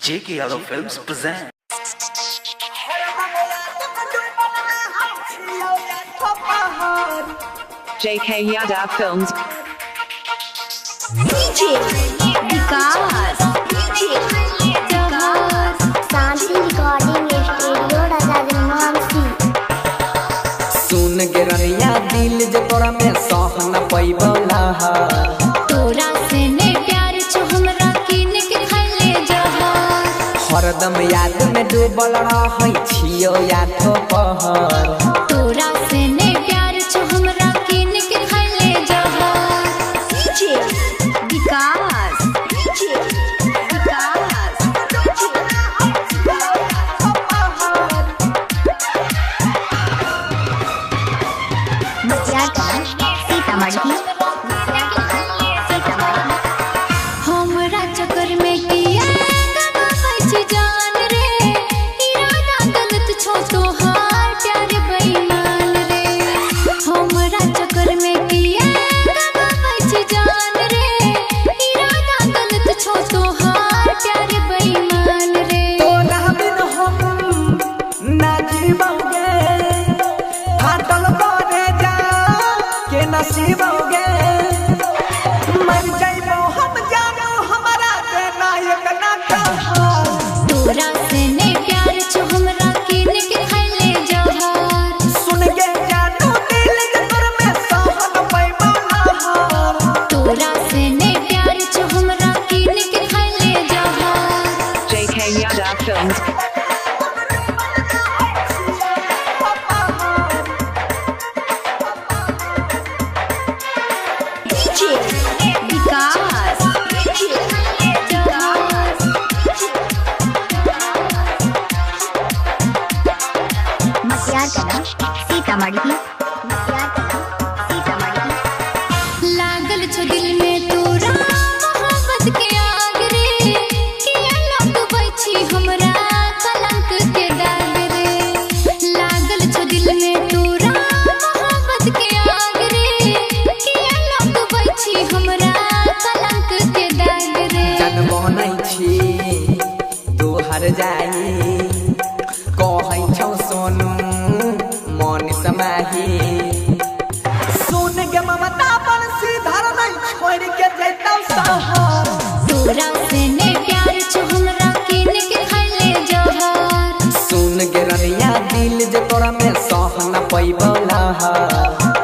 JK Yadav Films present. JK Yadav Films. DJ विकास शांति recording studio Rajmansi. सुन के रनिया दिल जे तोरा में सहन पैबला तोरा से ने प्यार छ हमरा किन के खले जहां हरदम याद में डूबल रहै छियो याठो पहर तोरा से ने प्यार छ हमरा किन के खले जहां। DJ विकास सीतामढ़ी हमरा चक्कर में किया गवाबै जान रे इरादा गलत छो तोहार प्यार बेईमान रे हमरा चक्कर में किया गवाबै जान रे इरादा गलत छो तोहार प्यार बेईमान रे तोरा बिन हम ना जीवोगे फाटल करे जा के नसीबोगे मर जाइबो हम जानो हमारा के नायक ना कहा तोरा से ने प्यार छ हमरा किन के खले जहार सुन के जानो दिल के तोर में सहन पैबला तोरा से ने प्यार छ हमरा किन के खले जहार। JK Yadav Films. DJ विकास सीतामढ़ी लागल छो दिल में तोरा मोहब्बत के आग रे किया लगबै छी हमरा कलंक के दाग रे लागल छो दिल में तोरा मोहब्बत के आग रे किया लगबै छी हमरा कलंक के दाग रे जन बनै छी तू हर जाई कहै छौ सोनू मन समाही सुन के ममता पर सीधर नहीं छोड़ के जैतौ सहर तोरा से ने प्यार छ हमरा किन के खले जहार सुन के रनिया दिल जे तोरा में सहन पैबला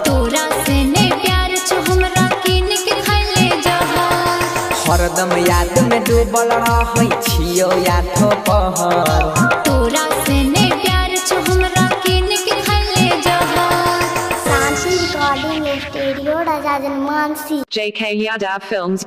तोरा से ने प्यार छ हमरा किन के खले जहार हरदम याद में डूबल रहै छियो याठो पहर तोरा से ने प्यार छ हमरा किन के खले जहार। Shanti recording studio Rajmansi. JK Yadav Films.